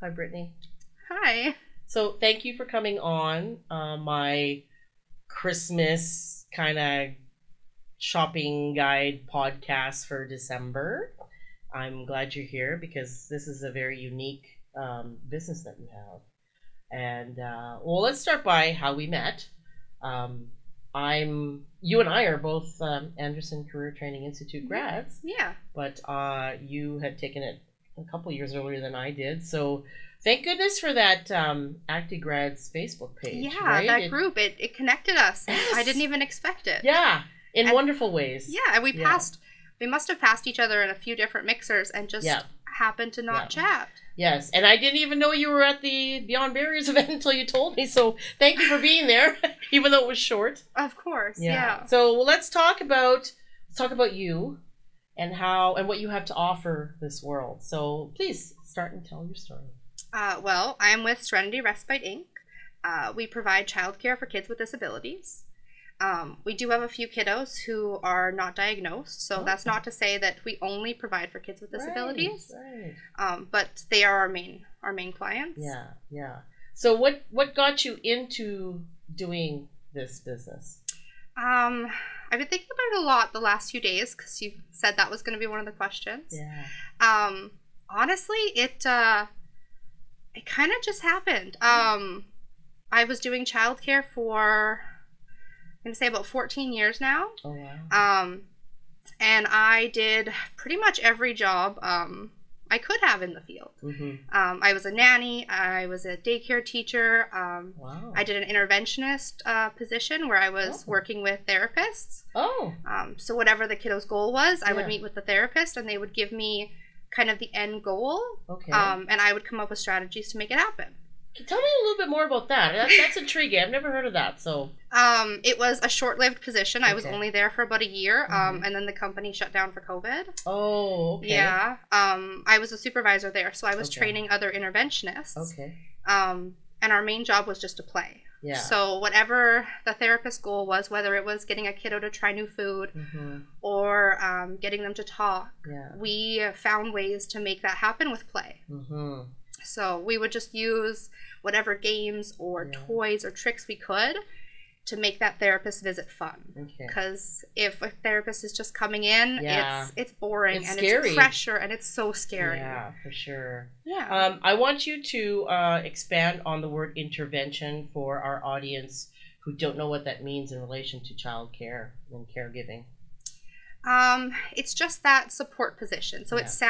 Hi, Brittany. Hi. So thank you for coming on my Christmas kind of shopping guide podcast for December. I'm glad you're here because this is a very unique business that you have. And well, let's start by how we met. You and I are both Anderson Career Training Institute grads. Yeah. But you had taken it a couple years earlier than I did. So thank goodness for that ActiGrads Facebook page. Yeah, right? that group, it connected us. Yes. I didn't even expect it. Yeah, in wonderful ways. Yeah, and we must have passed each other in a few different mixers and just happened to not chat. Yes, and I didn't even know you were at the Beyond Barriers event until you told me, so thank you for being there, even though it was short. Of course, yeah. So let's talk about you and what you have to offer this world. So please start and tell your story. Well, I'm with Serenity Respite Inc. We provide childcare for kids with disabilities. We do have a few kiddos who are not diagnosed, so that's not to say that we only provide for kids with disabilities. Right. But they are our main clients. Yeah. So what got you into doing this business? I've been thinking about it a lot the last few days because you said that was going to be one of the questions. Yeah. Honestly, it kind of just happened. I was doing childcare for, I'm going to say, about 14 years now. Oh, wow. And I did pretty much every job I could have in the field. Mm-hmm. I was a nanny. I was a daycare teacher. Wow. I did an interventionist position where I was working with therapists. Oh. So whatever the kiddo's goal was, I would meet with the therapist and they would give me kind of the end goal. Okay. And I would come up with strategies to make it happen. Tell me a little bit more about that. That's intriguing. I've never heard of that. So. It was a short-lived position. I was only there for about a year, and then the company shut down for COVID. Oh, okay. Yeah. I was a supervisor there, so I was training other interventionists. Okay. And our main job was just to play. Yeah. So whatever the therapist's goal was, whether it was getting a kiddo to try new food or getting them to talk, we found ways to make that happen with play. Mm-hmm. So we would just use whatever games or toys or tricks we could to make that therapist visit fun. Because if a therapist is just coming in, it's boring and scary. It's pressure and it's so scary. Yeah, for sure. Yeah. I want you to expand on the word intervention for our audience who don't know what that means in relation to child care and caregiving. It's just that support position. So it's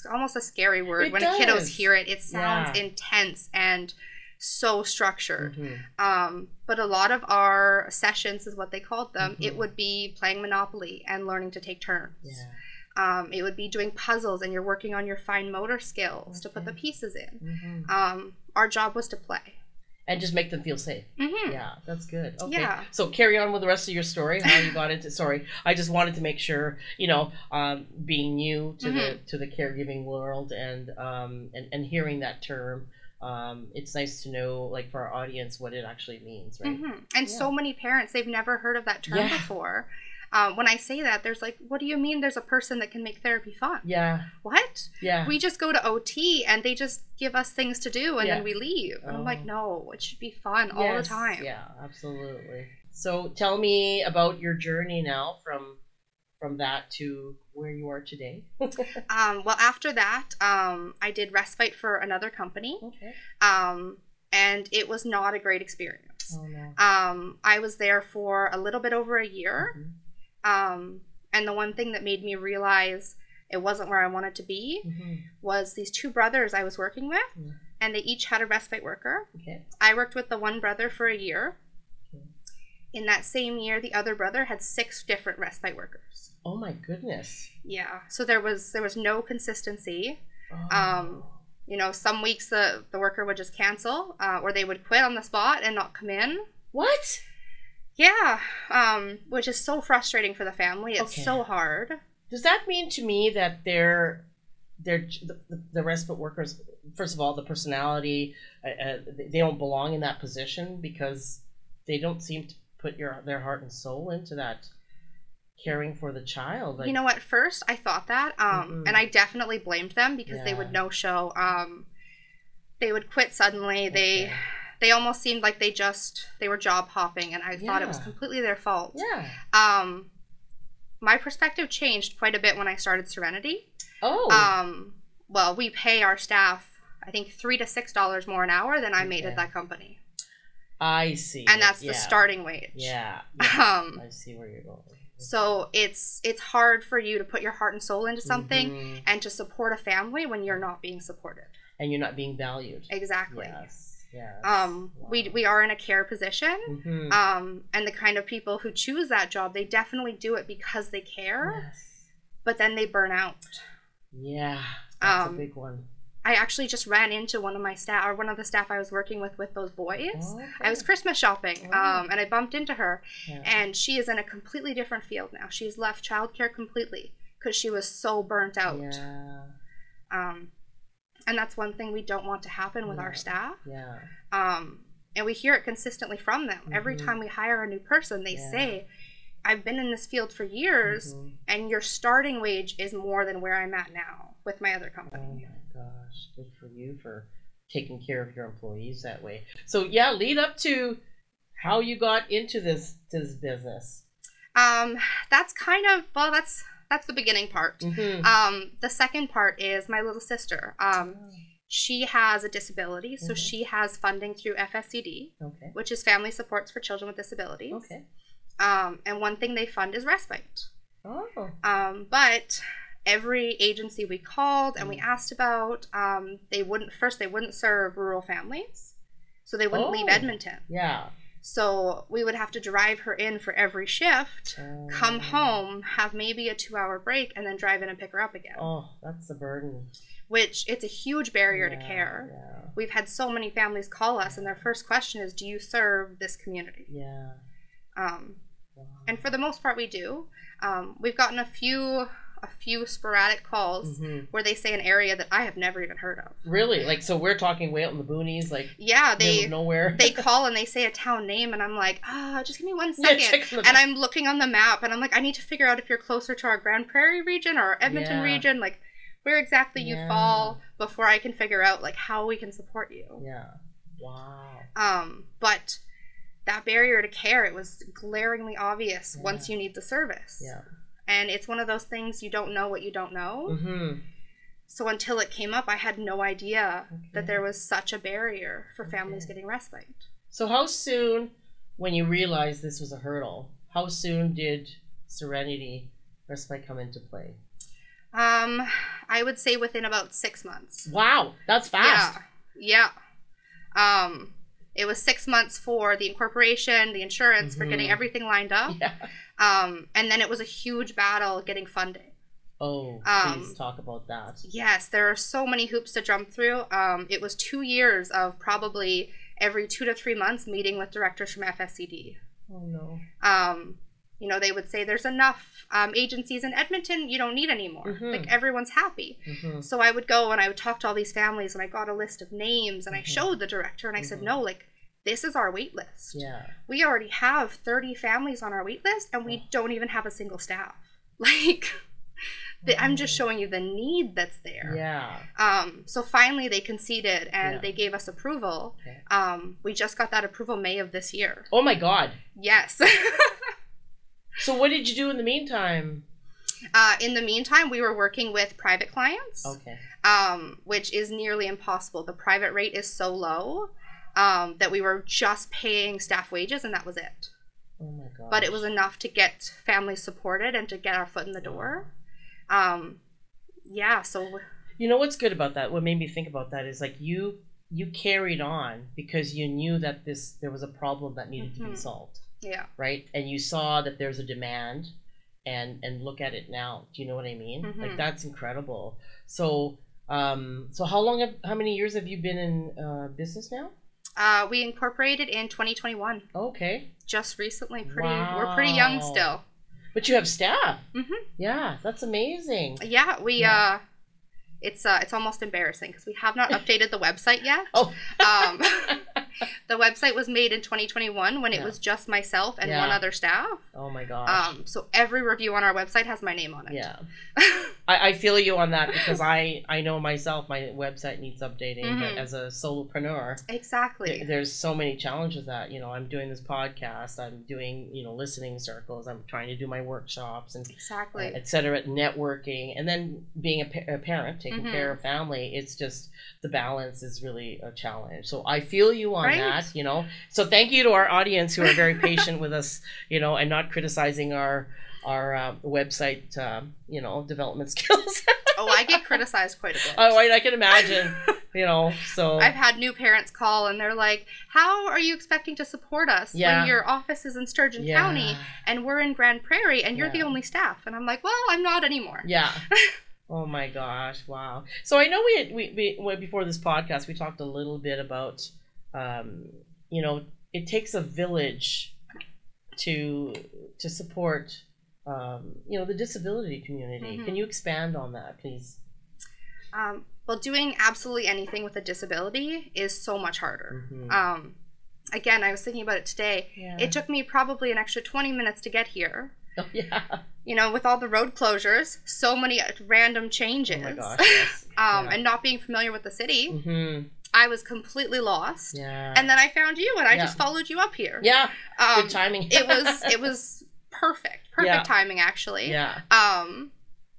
almost a scary word. When kiddos hear it, it sounds intense and so structured. But a lot of our sessions is what they called them. It would be playing Monopoly and learning to take turns. It would be doing puzzles and you're working on your fine motor skills to put the pieces in. Our job was to play. And just make them feel safe. Yeah, that's good. Okay. Yeah. So carry on with the rest of your story. How you got into? Sorry, I just wanted to make sure, being new to the caregiving world and hearing that term, it's nice to know, like for our audience, what it actually means, right? And so many parents, they've never heard of that term before. When I say that, there's like, what do you mean there's a person that can make therapy fun? Yeah. What? Yeah. We just go to OT and they just give us things to do and then we leave. And I'm like, no, it should be fun all the time. Yeah, absolutely. So tell me about your journey now from that to where you are today. Well, after that, I did respite for another company. Okay. And it was not a great experience. Oh, no. I was there for a little bit over a year. And the one thing that made me realize it wasn't where I wanted to be was these two brothers I was working with, and they each had a respite worker. Okay. I worked with the one brother for a year. In that same year, the other brother had 6 different respite workers. Oh my goodness. Yeah. So there was no consistency. Oh. Some weeks the worker would just cancel, or they would quit on the spot and not come in. What? Yeah, which is so frustrating for the family. It's so hard. Does that mean to me that the respite workers, first of all, the personality, they don't belong in that position because they don't seem to put their heart and soul into that caring for the child? Like, at first I thought that, and I definitely blamed them because they would no-show. They would quit suddenly. Okay. They almost seemed like they were job hopping, and I thought it was completely their fault. Yeah. My perspective changed quite a bit when I started Serenity. Oh. Well, we pay our staff, I think, $3 to $6 more an hour than I made at that company. I see. And that's the starting wage. Yeah. I see where you're going. So it's hard for you to put your heart and soul into something and to support a family when you're not being supported. And you're not being valued. Exactly. Yes. Yes. Wow. We are in a care position. And the kind of people who choose that job, they definitely do it because they care. Yes. But then they burn out. Yeah. That's a big one. I actually just ran into one of the staff I was working with those boys. Oh, okay. I was Christmas shopping, and I bumped into her, and she is in a completely different field now. She's left childcare completely because she was so burnt out. Yeah. And that's one thing we don't want to happen with our staff. Yeah. And we hear it consistently from them. Every time we hire a new person, they say, I've been in this field for years, and your starting wage is more than where I'm at now with my other company. Oh my gosh, good for you for taking care of your employees that way. So yeah, lead up to how you got into this business. That's kind of, well, that's the beginning part. The second part is my little sister. She has a disability, so she has funding through FSCD, which is Family Supports for Children with Disabilities. And one thing they fund is respite. But every agency we called and we asked about, they wouldn't serve rural families, so they wouldn't leave Edmonton. Yeah. So we would have to drive her in for every shift, come home, have maybe a 2-hour break, and then drive in and pick her up again. Oh, that's a burden. Which, it's a huge barrier to care. Yeah. We've had so many families call us, and their first question is, do you serve this community? Yeah. And for the most part, we do. We've gotten a few sporadic calls where they say an area that I have never even heard of. Really? Like, so we're talking way out in the boonies, like middle of nowhere. They call and they say a town name, and I'm like, just give me 1 second. And I'm looking on the map, and I'm like, I need to figure out if you're closer to our Grand Prairie region or our Edmonton region, like where exactly you fall, before I can figure out like how we can support you. Yeah. Wow. But that barrier to care, it was glaringly obvious once you need the service. Yeah. And it's one of those things, you don't know what you don't know. So until it came up, I had no idea that there was such a barrier for families getting respite. So how soon, when you realized this was a hurdle, how soon did Serenity Respite come into play? I would say within about 6 months. Wow, that's fast. Yeah. It was 6 months for the incorporation, the insurance, for getting everything lined up. Yeah. And then it was a huge battle getting funding. Oh, please talk about that. Yes, there are so many hoops to jump through. It was 2 years of probably every 2 to 3 months meeting with directors from FSCD. Oh, no. You know, they would say there's enough agencies in Edmonton, you don't need any more. Like, everyone's happy. So I would go and I would talk to all these families, and I got a list of names, and I showed the director, and I said, no, like, this is our wait list. Yeah. We already have 30 families on our wait list, and we don't even have a single staff. Like, I'm just showing you the need that's there. Yeah. So finally they conceded, and they gave us approval. We just got that approval May of this year. Oh my God. Yes. So what did you do in the meantime? In the meantime, we were working with private clients. Which is nearly impossible. The private rate is so low that we were just paying staff wages, and that was it. Oh my God. But it was enough to get families supported and to get our foot in the door. Yeah, so... You know what's good about that? What made me think about that is, like, you carried on because you knew that there was a problem that needed to be solved. Yeah. Right? And you saw that there's a demand, and look at it now. Do you know what I mean? Like, that's incredible. So how many years have you been in business now? We incorporated in 2021. Okay. Just recently. We're pretty young still. But you have staff. Yeah, that's amazing. Yeah, it's almost embarrassing because we have not updated the website yet. The website was made in 2021 when it was just myself and one other staff. Oh my gosh. So every review on our website has my name on it. Yeah. I feel you on that, because I know myself, my website needs updating, but as a solopreneur, exactly, there's so many challenges that, I'm doing this podcast, I'm doing, listening circles, I'm trying to do my workshops and exactly, et cetera, networking, and then being a parent, taking care of family. It's just the balance is really a challenge. So I feel you on that, So thank you to our audience who are very patient with us, and not criticizing our website, development skills. Oh, I get criticized quite a bit. Oh, I can imagine, so. I've had new parents call and they're like, how are you expecting to support us when your office is in Sturgeon County and we're in Grand Prairie and you're the only staff? And I'm like, well, I'm not anymore. Yeah. Oh my gosh. Wow. So I know we before this podcast, we talked a little bit about, it takes a village to support, the disability community. Can you expand on that, please? Well, doing absolutely anything with a disability is so much harder. Again, I was thinking about it today. Yeah. It took me probably an extra 20 minutes to get here. Oh, yeah. With all the road closures, so many random changes. Oh my gosh, yes. And not being familiar with the city. I was completely lost. Yeah. And then I found you and I just followed you up here. Yeah. Good timing. it was perfect timing, actually. Yeah.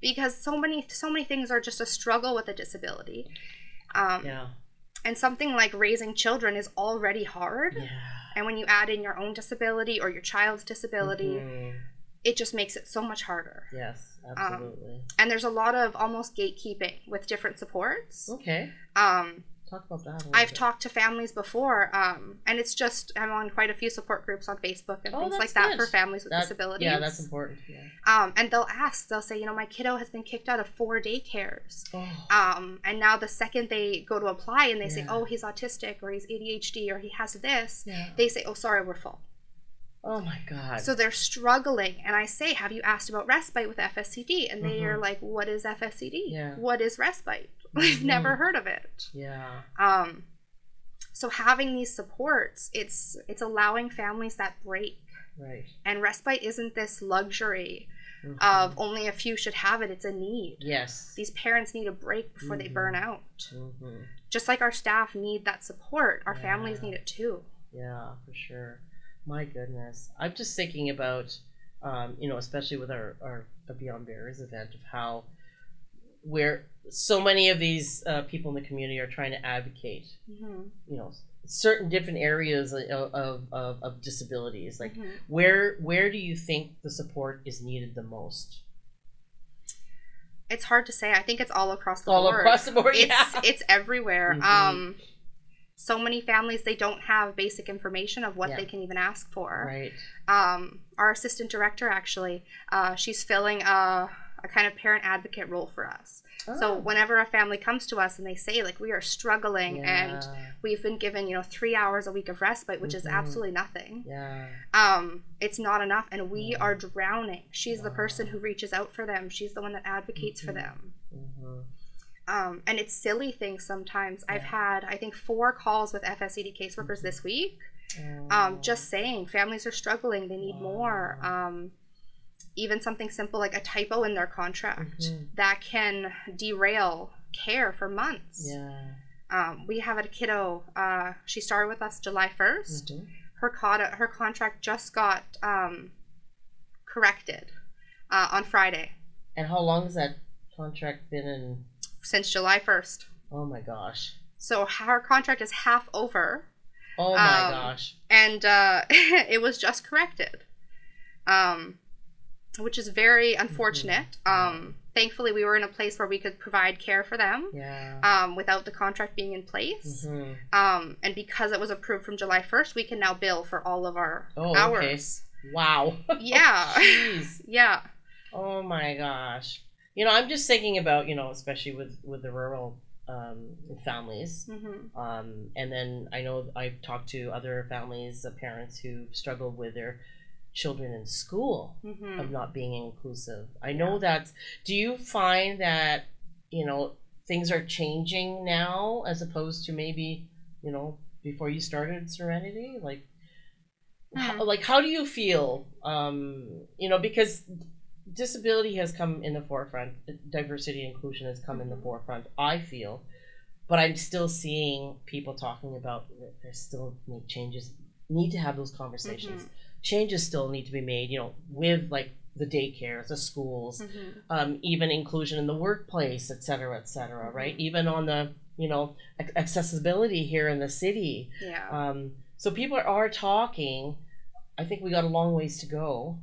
Because so many things are just a struggle with a disability. And something like raising children is already hard. Yeah. And when you add in your own disability or your child's disability, it just makes it so much harder. Yes, absolutely. And there's a lot of almost gatekeeping with different supports. Okay. Talk about that. I've talked to families before, and it's just, I'm on quite a few support groups on Facebook and things like that for families with disabilities. Yeah, that's important. Yeah. And they'll say, my kiddo has been kicked out of 4 daycares. Oh. And now the second they go to apply and they say, oh, he's autistic or he's ADHD or he has this, they say, oh, sorry, we're full. Oh my God. So they're struggling. And I say, have you asked about respite with FSCD? And they are like, what is FSCD? Yeah. What is respite? I've never heard of it. Yeah. So having these supports, it's allowing families that break. Right. And respite isn't this luxury of only a few should have it. It's a need. Yes. These parents need a break before they burn out. Just like our staff need that support, our families need it too. Yeah, for sure. My goodness. I'm just thinking about, especially with our Beyond Barriers event, of how where so many of these people in the community are trying to advocate, certain different areas of disabilities. Like, where do you think the support is needed the most? It's hard to say. I think it's all across the board. All across the board, It's everywhere. So many families, they don't have basic information of what they can even ask for. Right. Our assistant director, actually, she's filling a kind of parent advocate role for us. Oh. So whenever a family comes to us and they say, like, we are struggling and we've been given, 3 hours a week of respite, which is absolutely nothing. Yeah. It's not enough, and we are drowning. She's the person who reaches out for them. She's the one that advocates for them. And it's silly things sometimes. I've had, I think, 4 calls with FSCD caseworkers this week, just saying families are struggling, they need more. Even something simple like a typo in their contract that can derail care for months. Yeah. We have a kiddo, she started with us July 1st. Her contract just got corrected on Friday. And how long has that contract been in? Since July 1st. Oh my gosh. So her contract is half over. Oh my gosh. And it was just corrected. Which is very unfortunate. Thankfully, we were in a place where we could provide care for them without the contract being in place. And because it was approved from July 1st, we can now bill for all of our hours. Okay. Wow. Yeah. Jeez. Yeah. Oh my gosh. I'm just thinking about, especially with the rural families. And then I know I've talked to other families, parents who struggle with their children in school of not being inclusive. I know that. Do you find that, things are changing now as opposed to maybe, before you started Serenity? Like, how do you feel? Because disability has come in the forefront. Diversity and inclusion has come in the forefront, I feel. But I'm still seeing people talking about that there's still changes, need to have those conversations. Changes still need to be made, you know, with like the daycares, the schools, even inclusion in the workplace, et cetera, right? Even on the, you know, accessibility here in the city. Yeah. So people are talking. I think we got a long ways to go,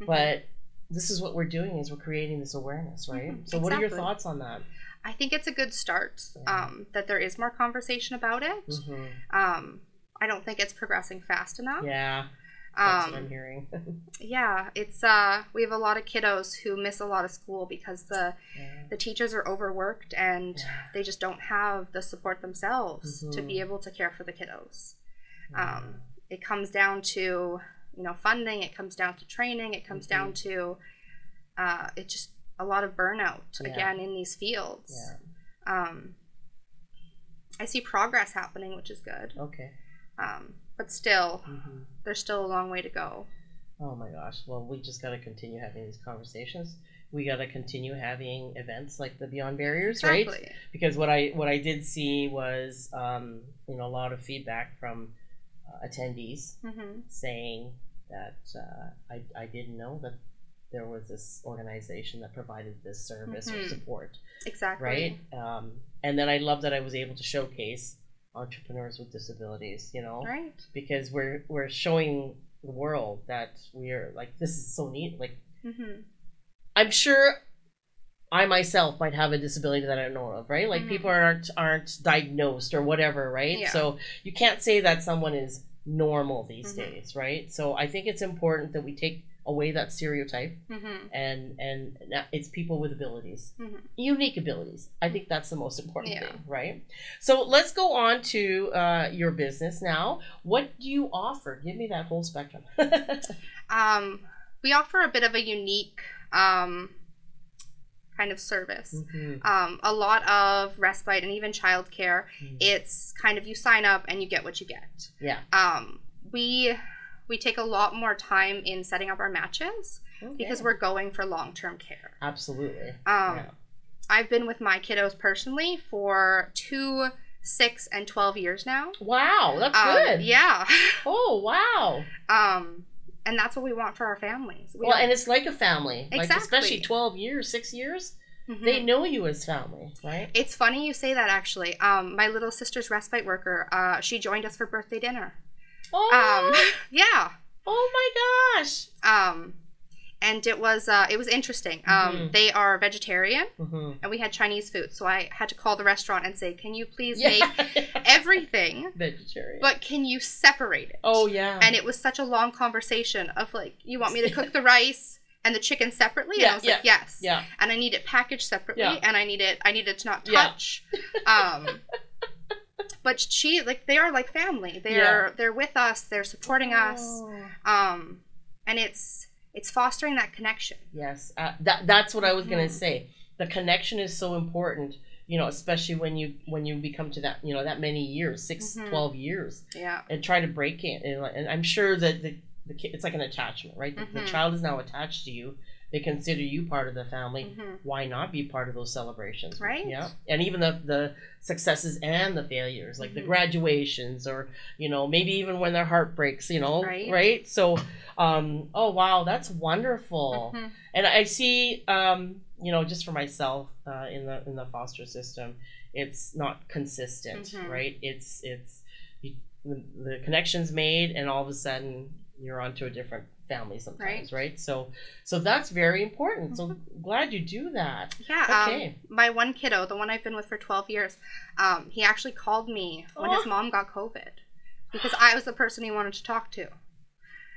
but this is what we're doing, is we're creating this awareness, right? So what are your thoughts on that? I think it's a good start, that there is more conversation about it. I don't think it's progressing fast enough. Yeah, that's what I'm hearing. Yeah, it's we have a lot of kiddos who miss a lot of school because the teachers are overworked and they just don't have the support themselves to be able to care for the kiddos. It comes down to, you know, funding, it comes down to training, it comes down to it just a lot of burnout again in these fields. I see progress happening, which is good. Okay. But still, there's still a long way to go. Oh my gosh. Well, we just got to continue having these conversations. We got to continue having events like the Beyond Barriers, right? Because what I did see was, you know, a lot of feedback from attendees saying that I didn't know that there was this organization that provided this service or support. Exactly. Right? And then I love that I was able to showcase entrepreneurs with disabilities, you know? Right. Because we're showing the world that we're like, this is so neat. Like, I'm sure I myself might have a disability that I don't know of, right? Like people aren't diagnosed or whatever, right? Yeah. So you can't say that someone is normal these days, right? So I think it's important that we take away that stereotype and it's people with abilities, unique abilities. I think that's the most important thing, right? So let's go on to your business now. What do you offer? Give me that whole spectrum. We offer a bit of a unique kind of service. A lot of respite and even childcare. It's kind of, you sign up and you get what you get. Yeah. We take a lot more time in setting up our matches because we're going for long-term care. Absolutely. I've been with my kiddos personally for 2, 6, and 12 years now. Wow, that's good. Yeah. Oh, wow. And that's what we want for our families. And it's like a family. Exactly. Like especially 12 years, 6 years. They know you as family, right? It's funny you say that, actually. My little sister's respite worker, she joined us for birthday dinner. Oh, yeah. Oh my gosh. And it was interesting. They are vegetarian, and we had Chinese food, so I had to call the restaurant and say, "Can you please make everything vegetarian, but can you separate it?" Oh yeah. And it was such a long conversation of like, "You want me to cook the rice and the chicken separately?" And I was like, "Yes." Yeah. And I need it packaged separately, and I need it to not touch. But they are like family. They're with us. They're supporting us. And it's fostering that connection. Yes, that's what I was gonna say. The connection is so important, you know, especially when you become to that, you know, that many years, 6, 12 years. Yeah. And try to break it, and I'm sure that the kid, it's like an attachment, right? The child is now attached to you. They consider you part of the family. Why not be part of those celebrations? Right. Yeah. And even the successes and the failures, like the graduations, or, you know, maybe even when their heart breaks, you know, right? So, oh, wow, that's wonderful. And I see, you know, just for myself, in the foster system, it's not consistent, right? It's the connection's made, and all of a sudden you're onto a different family sometimes, right? So that's very important. So glad you do that. Yeah. Okay. My one kiddo, the one I've been with for 12 years, he actually called me when his mom got COVID because I was the person he wanted to talk to.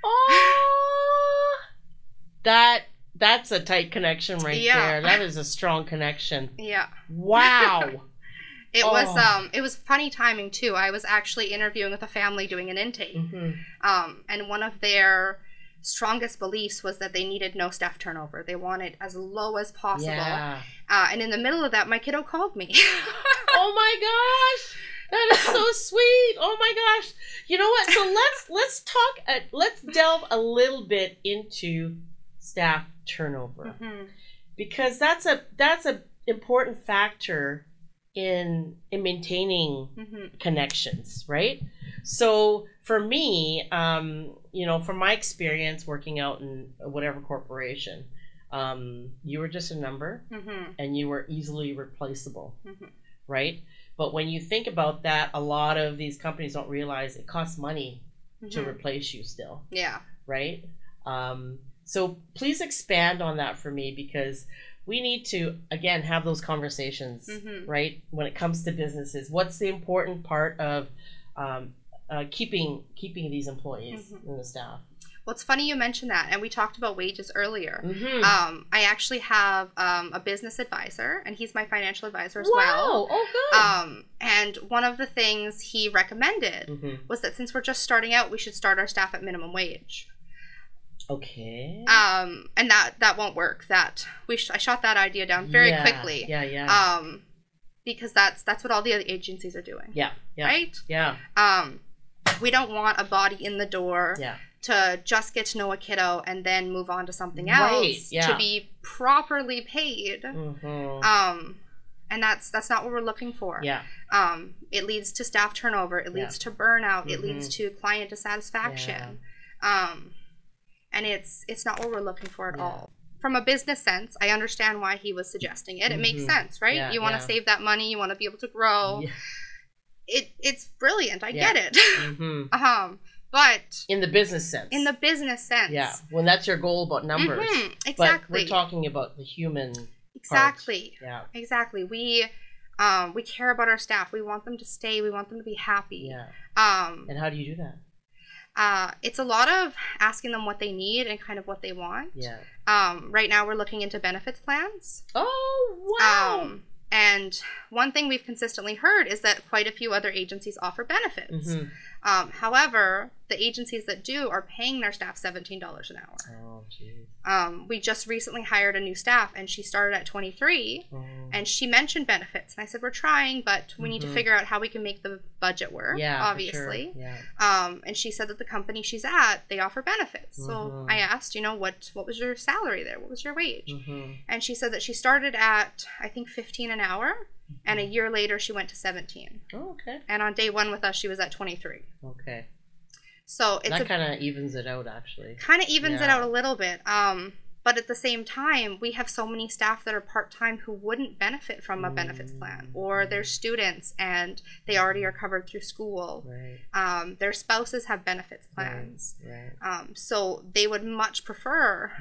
Oh, that's a tight connection right there. That is a strong connection. Yeah. Wow. It was funny timing too. I was actually interviewing with a family doing an intake, and one of their strongest beliefs was that they needed no staff turnover. They wanted as low as possible. Yeah. And in the middle of that, my kiddo called me. Oh my gosh, that is so sweet. Oh my gosh. You know what? So let's delve a little bit into staff turnover, because that's a important factor in maintaining connections, right? So for me, you know, from my experience working out in whatever corporation, you were just a number, and you were easily replaceable, right? But when you think about that, a lot of these companies don't realize it costs money to replace you still. Yeah. Right? So please expand on that for me, because we need to, again, have those conversations, right? When it comes to businesses, what's the important part of keeping these employees and the staff? Well, it's funny you mentioned that, and we talked about wages earlier. I actually have a business advisor, and he's my financial advisor as well. Oh, good. And one of the things he recommended was that since we're just starting out, we should start our staff at minimum wage. Okay. And that won't work. I shot that idea down very quickly. Yeah. Because that's what all the other agencies are doing. Yeah. Right? Yeah. We don't want a body in the door. Yeah. To just get to know a kiddo and then move on to something else, to be properly paid. And that's not what we're looking for. Yeah. It leads to staff turnover. It leads to burnout. It leads to client dissatisfaction. And it's not what we're looking for at all. From a business sense, I understand why he was suggesting it. It makes sense, right? You want to save that money. You want to be able to grow. It's brilliant. I get it. But in the business sense. Yeah. When that's your goal about numbers. Exactly. But we're talking about the human Exactly. part. Yeah. Exactly. We care about our staff. We want them to stay. We want them to be happy. Yeah. And how do you do that? It's a lot of asking them what they need and kind of what they want. Yeah. Right now we're looking into benefits plans. Oh, wow. And one thing we've consistently heard is that quite a few other agencies offer benefits. However, the agencies that do are paying their staff $17 an hour. Oh, geez. We just recently hired a new staff, and she started at 23, and she mentioned benefits. And I said, we're trying, but we need to figure out how we can make the budget work, obviously. For sure. Yeah. And she said that the company she's at, they offer benefits. So I asked, you know, what was your salary there? What was your wage? And she said that she started at, I think, 15 an hour, and a year later she went to 17. Oh, okay. And on day one with us, she was at 23. Okay. So that kind of evens it out, actually. Kind of evens it out a little bit. But at the same time, we have so many staff that are part-time who wouldn't benefit from a benefits plan, or they're students and they already are covered through school. Right. Their spouses have benefits plans. Right. So they would much prefer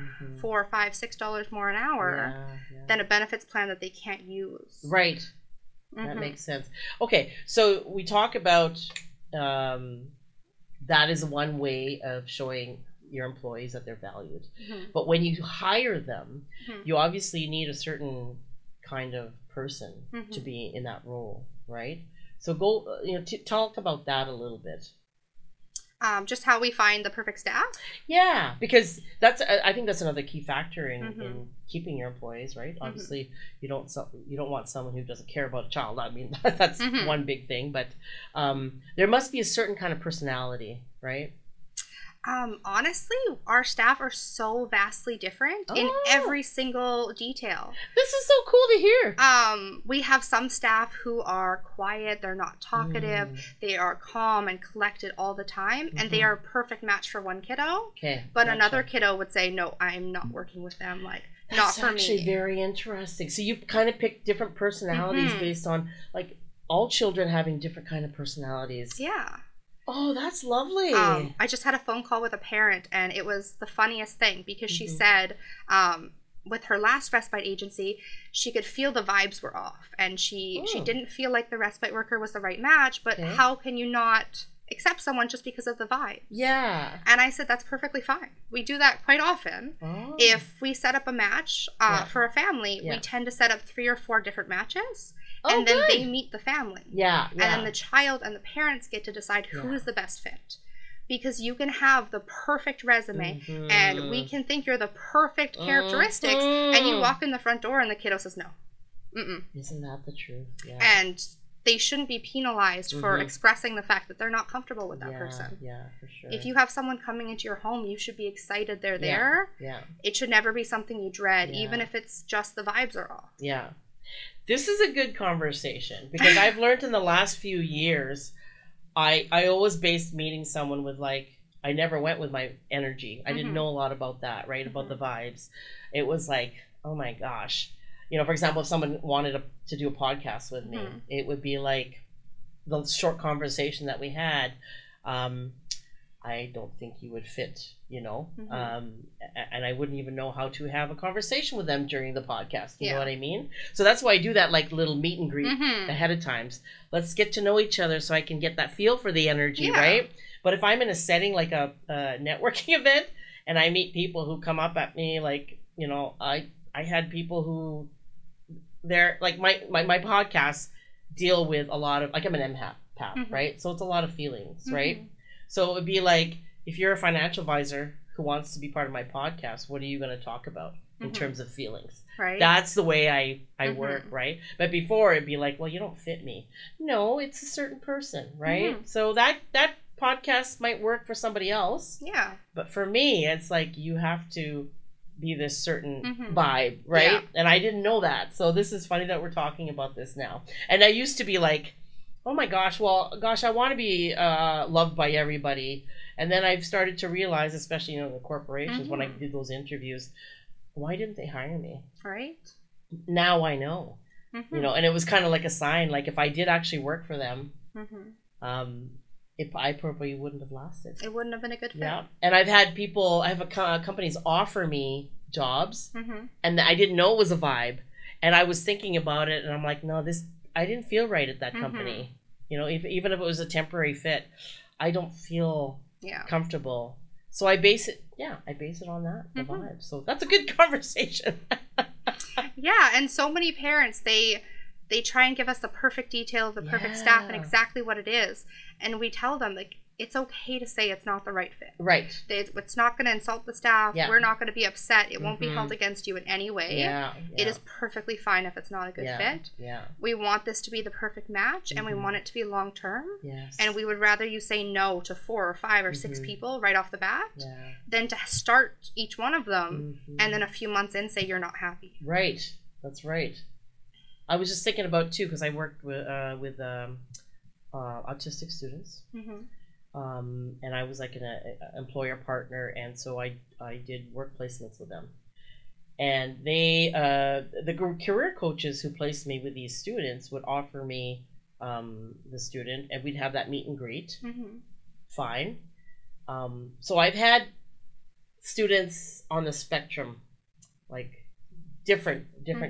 $4, $5, $6 more an hour than a benefits plan that they can't use. Right. That makes sense. Okay, so we talk about that is one way of showing your employees that they're valued. But when you hire them, you obviously need a certain kind of person to be in that role, right? So go, talk about that a little bit. Just how we find the perfect staff? Yeah, because I think that's another key factor in keeping your employees, right? Obviously, you don't want someone who doesn't care about a child. I mean, that's one big thing, but there must be a certain kind of personality, right? Honestly, our staff are so vastly different in every single detail. This is so cool to hear. We have some staff who are quiet, they're not talkative, they are calm and collected all the time, and they are a perfect match for one kiddo. Okay. But another kiddo would say, no, I'm not working with them, like, not for me. That's actually very interesting. So you kind of pick different personalities based on, like, all children having different kind of personalities. Yeah. Oh, that's lovely. I just had a phone call with a parent, and it was the funniest thing because she said with her last respite agency, she could feel the vibes were off, and she didn't feel like the respite worker was the right match, but how can you not accept someone just because of the vibe? Yeah. And I said, that's perfectly fine. We do that quite often. If we set up a match for a family, we tend to set up 3 or 4 different matches. And then they meet the family. Yeah. And then the child and the parents get to decide who is the best fit. Because you can have the perfect resume and we can think you're the perfect characteristics and you walk in the front door and the kiddo says no. Isn't that the truth? Yeah. And they shouldn't be penalized for expressing the fact that they're not comfortable with that person. Yeah, for sure. If you have someone coming into your home, you should be excited they're there. Yeah. It should never be something you dread, even if it's just the vibes are off. Yeah. This is a good conversation because I've learned in the last few years, I always based meeting someone with like, I never went with my energy. I didn't know a lot about that, right? About the vibes. It was like, oh my gosh. You know, for example, if someone wanted to do a podcast with me, it would be like the short conversation that we had. I don't think you would fit, you know, and I wouldn't even know how to have a conversation with them during the podcast. You know what I mean? So that's why I do that like little meet and greet ahead of times. Let's get to know each other so I can get that feel for the energy, right? But if I'm in a setting like a networking event and I meet people who come up at me, like, you know, I had people who they're like my podcasts deal with a lot of, like, I'm an empath, right? So it's a lot of feelings, right? So it would be like, if you're a financial advisor who wants to be part of my podcast, what are you going to talk about in terms of feelings? Right. That's the way I work, right? But before it'd be like, well, you don't fit me. No, it's a certain person, right? So that podcast might work for somebody else. Yeah. But for me, it's like you have to be this certain vibe, right? Yeah. And I didn't know that. So this is funny that we're talking about this now. And I used to be like, oh my gosh, I want to be loved by everybody. And then I've started to realize, especially, you know, the corporations, when I did those interviews, why didn't they hire me? Right. Now I know, you know, and it was kind of like a sign, like if I did actually work for them, I probably wouldn't have lasted. It wouldn't have been a good fit. Yeah. And I've had people, I have companies offer me jobs and I didn't know it was a vibe. And I was thinking about it and I'm like, no, I didn't feel right at that company. You know, even if it was a temporary fit, I don't feel comfortable. So I base it on that, the vibe. So that's a good conversation. Yeah, and so many parents, they try and give us the perfect detail of the perfect staff and exactly what it is. And we tell them, like, it's okay to say it's not the right fit. Right. It's not going to insult the staff. Yeah. We're not going to be upset. It won't be held against you in any way. Yeah. It is perfectly fine if it's not a good fit. Yeah. We want this to be the perfect match, and we want it to be long term. Yes. And we would rather you say no to 4 or 5 or 6 people right off the bat than to start each one of them and then a few months in say you're not happy. Right. That's right. I was just thinking about, too, because I worked with autistic students. And I was like an employer partner, and so I did work placements with them. And they, the career coaches who placed me with these students would offer me the student, and we'd have that meet and greet. Fine. So I've had students on the spectrum, like different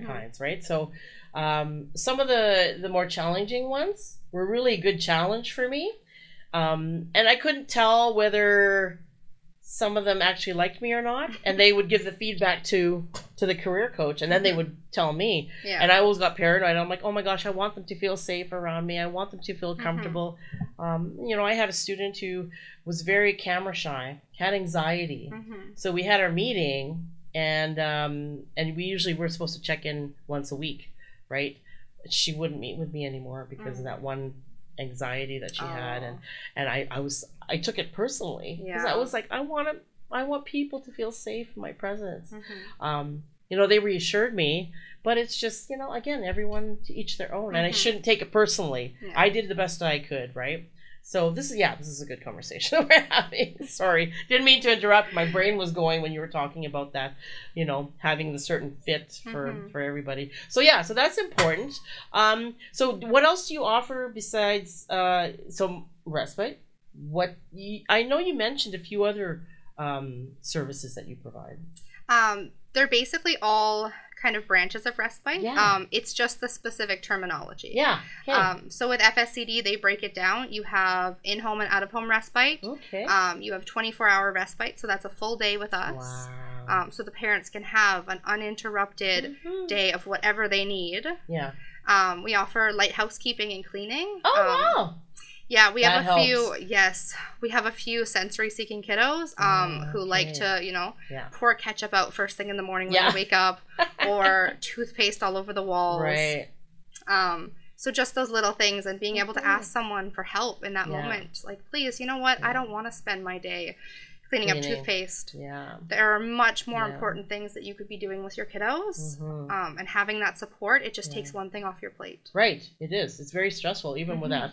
kinds, right? So some of the more challenging ones were really a good challenge for me. And I couldn't tell whether some of them actually liked me or not. And they would give the feedback to the career coach, and then they would tell me. Yeah. And I always got paranoid. I'm like, oh my gosh, I want them to feel safe around me. I want them to feel comfortable. You know, I had a student who was very camera shy, had anxiety. So we had our meeting, and we usually were supposed to check in once a week, right? She wouldn't meet with me anymore because of that one anxiety that she had, and I took it personally because I was like, I want people to feel safe in my presence. You know, they reassured me, but it's just, you know, again, everyone to each their own, and I shouldn't take it personally. I did the best I could, right? So this is a good conversation we're having. Sorry, didn't mean to interrupt. My brain was going when you were talking about that, you know, having the certain fit for everybody. So so that's important. So what else do you offer besides respite? I know you mentioned a few other services that you provide. They're basically all kind of branches of respite. It's just the specific terminology. So with FSCD, they break it down. You have in-home and out-of-home respite. You have 24-hour respite, so that's a full day with us. So the parents can have an uninterrupted day of whatever they need. We offer light housekeeping and cleaning. Wow. Yeah, we have a few. Yes, we have a few sensory-seeking kiddos who like to, you know, pour ketchup out first thing in the morning when they wake up, or toothpaste all over the walls. Right. So just those little things and being able to ask someone for help in that moment. Like, please, you know what? I don't want to spend my day cleaning up toothpaste. Yeah. There are much more important things that you could be doing with your kiddos. And having that support, it just takes one thing off your plate. Right. It is. It's very stressful, even with that.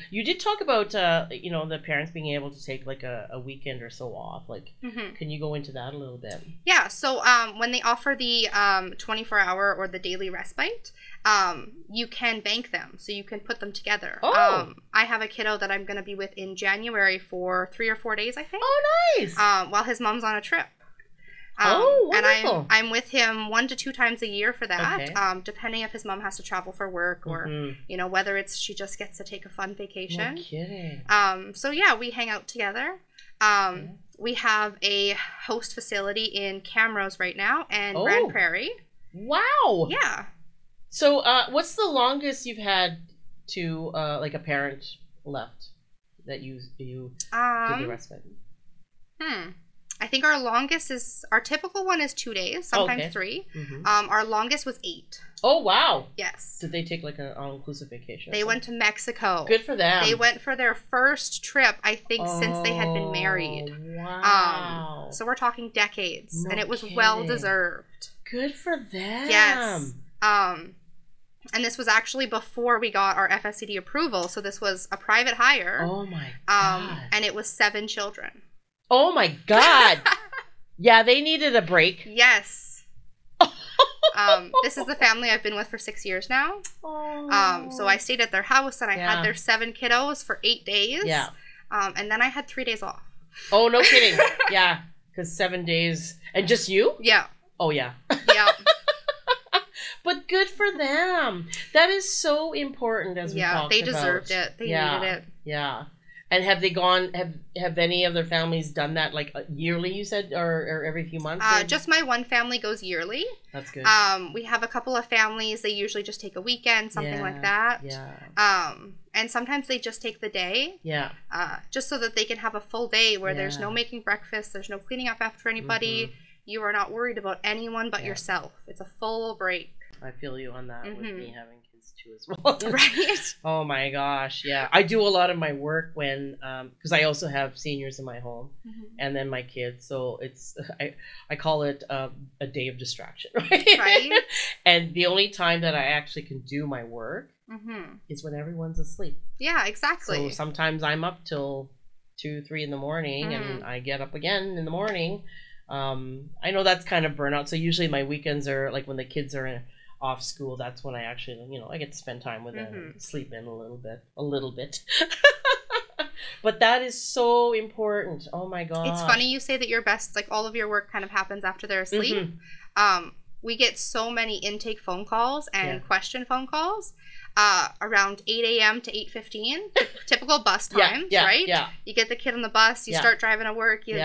You did talk about, you know, the parents being able to take like a weekend or so off. Like, can you go into that a little bit? Yeah. So when they offer the 24-hour or the daily respite, you can bank them. So you can put them together. I have a kiddo that I'm going to be with in January for 3 or 4 days, I think. Oh, nice. While his mom's on a trip. Wonderful. And I'm with him 1 to 2 times a year for that, depending if his mom has to travel for work or, you know, whether it's she just gets to take a fun vacation. No kidding. So, yeah, we hang out together. We have a host facility in Camrose right now and Grand Prairie. Wow. Yeah. So what's the longest you've had to, like, a parent left that you did the respite? I think our longest our typical one is 2 days, sometimes 3. Our longest was 8. Oh, wow. Yes. Did they take like an all-inclusive vacation? They went to Mexico. Good for them. They went for their first trip, I think, since they had been married. Wow. So we're talking decades, and it was well-deserved. Good for them. Yes. And this was actually before we got our FSCD approval, so this was a private hire. Oh, my God. And it was 7 children. Oh my God. Yeah, they needed a break. Yes. This is the family I've been with for 6 years now. So I stayed at their house and I had their 7 kiddos for 8 days. Yeah. And then I had 3 days off. Oh, no kidding. Yeah. Because 7 days. And just you? Yeah. Oh, yeah. Yeah. But good for them. That is so important, as we talked about. Yeah, they deserved it. They needed it. Yeah. And have they gone, have any of their families done that, like, yearly, you said, or every few months? Just my one family goes yearly. That's good. We have a couple of families, they usually just take a weekend, something like that. Yeah. And sometimes they just take the day. Yeah. Just so that they can have a full day where there's no making breakfast, there's no cleaning up after anybody. You are not worried about anyone but yourself. It's a full break. I feel you on that with me having kids too as well. Right? Oh my gosh, yeah. I do a lot of my work when, because I also have seniors in my home and then my kids. So it's, I call it a day of distraction, right? And the only time that I actually can do my work is when everyone's asleep. Yeah, exactly. So sometimes I'm up till 2, 3 in the morning and I get up again in the morning. I know that's kind of burnout. So usually my weekends are like when the kids are off school, that's when I actually, you know, I get to spend time with them, sleep in a little bit. But that is so important. Oh my God. It's funny you say that your best, like all of your work kind of happens after they're asleep. We get so many intake phone calls and question phone calls around 8 a.m. to 8:15, typical bus times, right? Yeah. You get the kid on the bus, you start driving to work, you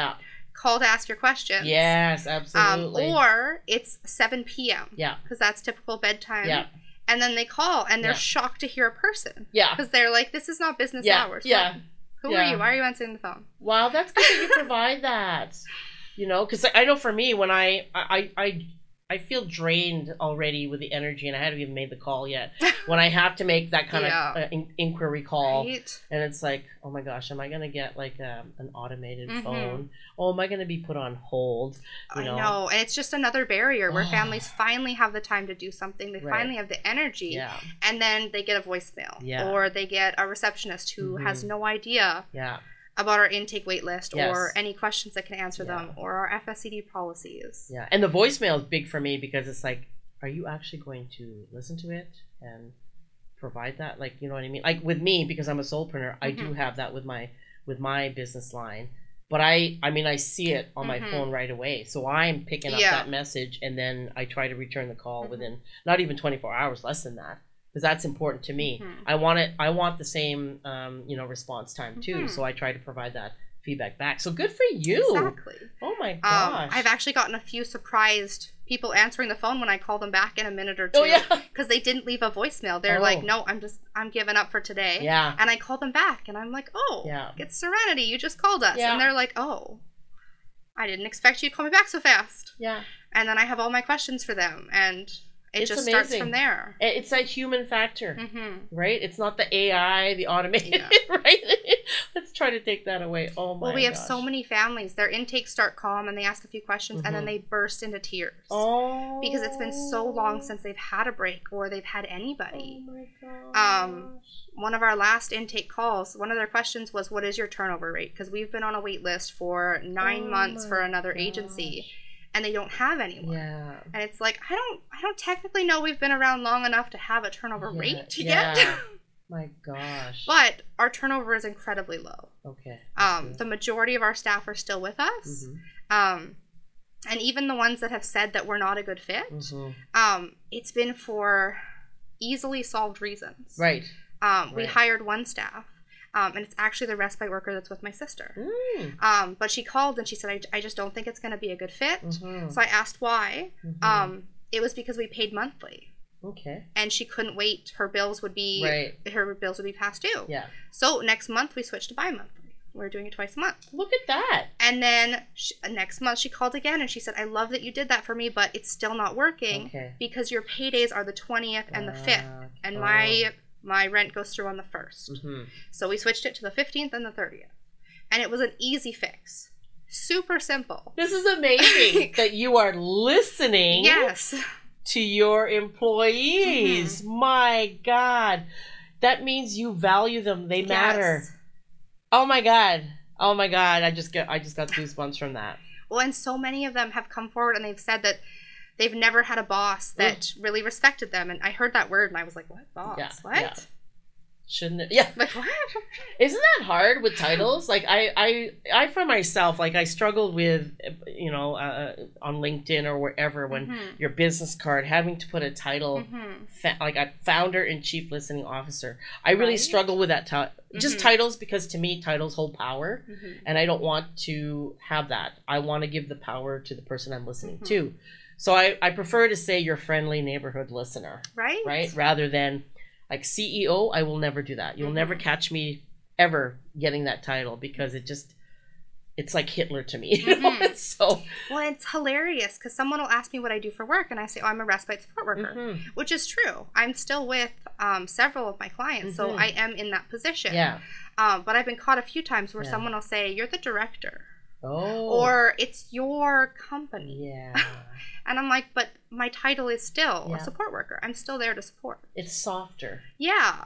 call to ask your questions. Yes, absolutely. Or it's 7 p.m. Yeah. Because that's typical bedtime. Yeah. And then they call and they're shocked to hear a person. Yeah. Because they're like, this is not business hours. Yeah. Who are you? Why are you answering the phone? Wow, that's good that you provide that. You know, because I know for me, when I feel drained already with the energy, and I haven't even made the call yet. When I have to make that kind of inquiry call, and it's like, oh my gosh, am I going to get like an automated phone? Oh, am I going to be put on hold? You know? I know, and it's just another barrier where families finally have the time to do something. They finally have the energy, and then they get a voicemail, or they get a receptionist who has no idea. About our intake wait list or any questions that can answer them or our FSCD policies. Yeah, and the voicemail is big for me because it's like, are you actually going to listen to it and provide that? Like, you know what I mean? Like with me, because I'm a solopreneur, I do have that with my business line. But I mean, I see it on my phone right away. So I'm picking up that message and then I try to return the call within not even 24 hours, less than that. Because that's important to me. I want the same, response time too. So I try to provide that feedback back. So good for you. Exactly. Oh my gosh. I've actually gotten a few surprised people answering the phone when I call them back in a minute or two. Because they didn't leave a voicemail. They're like, no, I'm giving up for today. Yeah. And I call them back and I'm like, it's Serenity. You just called us. And they're like, oh, I didn't expect you to call me back so fast. Yeah. And then I have all my questions for them. And It just starts from there. It's that human factor, right? It's not the AI, the automated, right? Let's try to take that away. Oh my gosh. Well, we have so many families. Their intakes start calm and they ask a few questions and then they burst into tears. Oh. Because it's been so long since they've had a break or they've had anybody. Oh my gosh. One of our last intake calls, one of their questions was, what is your turnover rate? Because we've been on a wait list for 9 months for another agency. And they don't have anyone. Yeah. And it's like, I don't technically know we've been around long enough to have a turnover rate yet. My gosh. But our turnover is incredibly low. Okay. The majority of our staff are still with us. And even the ones that have said that we're not a good fit, it's been for easily solved reasons. Right. We hired one staff. And it's actually the respite worker that's with my sister. But she called and she said, I just don't think it's going to be a good fit. So I asked why. It was because we paid monthly. Okay. And she couldn't wait. Her bills would be past due. Yeah. So next month we switched to bi-monthly. We're doing it twice a month. Look at that. And then next month she called again and she said, I love that you did that for me, but it's still not working because your paydays are the 20th and the 5th. And my rent goes through on the 1st. So we switched it to the 15th and the 30th. And it was an easy fix. Super simple. This is amazing that you are listening to your employees. My God. That means you value them. They matter. Oh my God. Oh my God. I just got goosebumps from that. Well, and so many of them have come forward and they've said that they've never had a boss that really respected them. And I heard that word and I was like, what? Boss? Yeah, what? Yeah. Shouldn't it? Yeah. Like, what? Isn't that hard with titles? Like, I for myself, like, I struggled with, on LinkedIn or wherever, when your business card, having to put a title, like a founder and chief listening officer. I really struggle with that. Just titles, because to me, titles hold power. And I don't want to have that. I want to give the power to the person I'm listening to. So I prefer to say your friendly neighborhood listener. Right? Rather than like CEO, I will never do that. You'll never catch me ever getting that title because it's like Hitler to me. You know? So, well, it's hilarious because someone will ask me what I do for work and I say, oh, I'm a respite support worker, which is true. I'm still with several of my clients, so I am in that position. Yeah. But I've been caught a few times where someone will say, you're the director. Oh. Or it's your company. Yeah. And I'm like, but my title is still a support worker. I'm still there to support. It's softer. Yeah.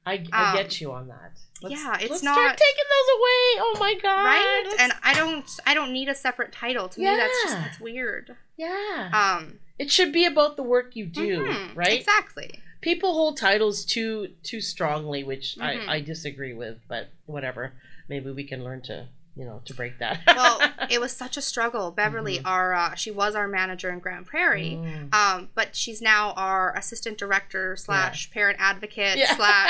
I get you on that. Let's start taking those away. Oh my God. Right? And I don't need a separate title. To me, that's weird. Yeah. It should be about the work you do, right? Exactly. People hold titles too strongly, which I disagree with, but whatever. Maybe we can learn to break that. Well, it was such a struggle. Beverly, she was our manager in Grand Prairie, but she's now our assistant director / parent advocate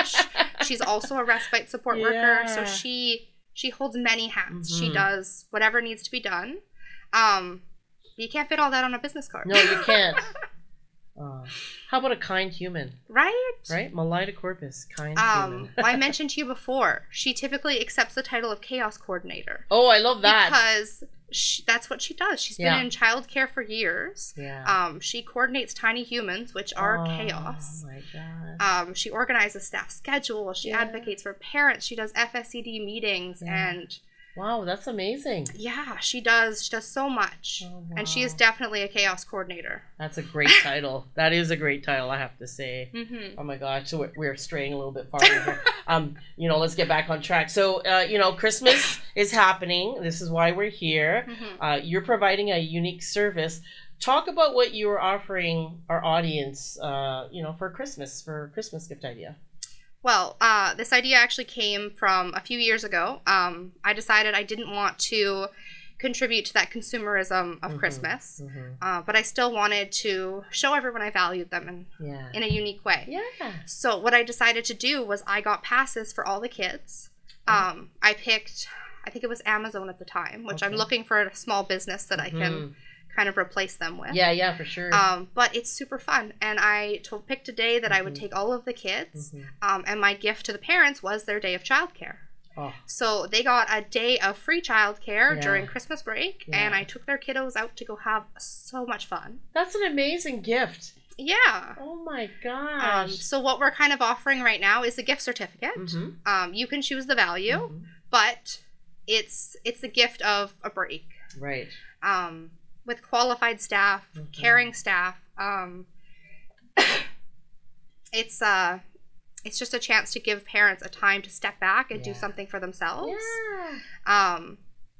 / she's also a respite support worker. So she holds many hats. She does whatever needs to be done. You can't fit all that on a business card. No, you can't. How about a kind human? Right? Malaita Corpus, kind human. Well, I mentioned to you before, she typically accepts the title of chaos coordinator. Oh, I love that. Because that's what she does. She's been in childcare for years. Yeah. She coordinates tiny humans, which are chaos. Oh my God. She organizes staff schedules. She advocates for parents. She does FSCD meetings and... Wow, that's amazing. Yeah, she does. She does so much. Oh, wow. And she is definitely a chaos coordinator. That's a great title. That is a great title, I have to say. Oh my gosh, so we're straying a little bit far here. Let's get back on track. So, Christmas is happening. This is why we're here. You're providing a unique service. Talk about what you are offering our audience, for Christmas gift idea. Well, this idea actually came from a few years ago. I decided I didn't want to contribute to that consumerism of Christmas, but I still wanted to show everyone I valued them in a unique way. Yeah. So what I decided to do was I got passes for all the kids. I picked, I think it was Amazon at the time, which I'm looking for a small business that I can kind of replace them with. Yeah, for sure. But it's super fun. And I picked a day that I would take all of the kids. And my gift to the parents was their day of childcare. Oh. So they got a day of free childcare during Christmas break. And I took their kiddos out to go have so much fun. That's an amazing gift. Yeah. Oh my gosh. So what we're kind of offering right now is a gift certificate. Mm-hmm. You can choose the value, but it's the gift of a break. Right. With qualified staff, caring staff. It's just a chance to give parents a time to step back and do something for themselves. Yeah.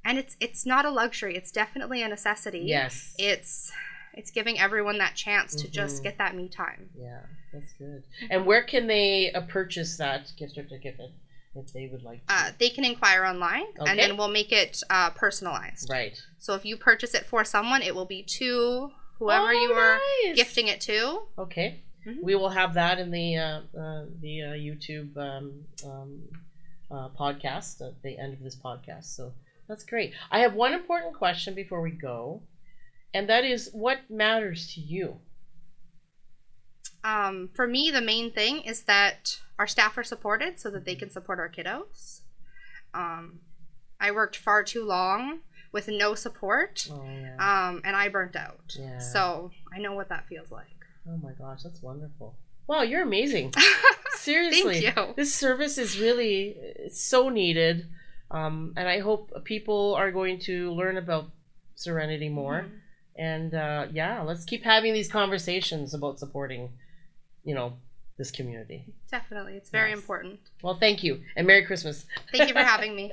And it's not a luxury. It's definitely a necessity. Yes. It's giving everyone that chance to just get that me time. Yeah, that's good. And where can they purchase that gift certificate if they would like to? They can inquire online, and then we'll make it personalized. Right. So if you purchase it for someone, it will be to whoever you are gifting it to. Okay. We will have that in the YouTube podcast at the end of this podcast. So that's great. I have one important question before we go, and that is, what matters to you? For me, the main thing is that our staff are supported so that they can support our kiddos. I worked far too long with no support, and I burnt out. Yeah. So I know what that feels like. Oh my gosh, that's wonderful. Wow, you're amazing. Seriously. Thank you. This service is really so needed. And I hope people are going to learn about Serenity more. And let's keep having these conversations about supporting, this community. Definitely. It's very important. Well, thank you. And Merry Christmas. Thank you for having me.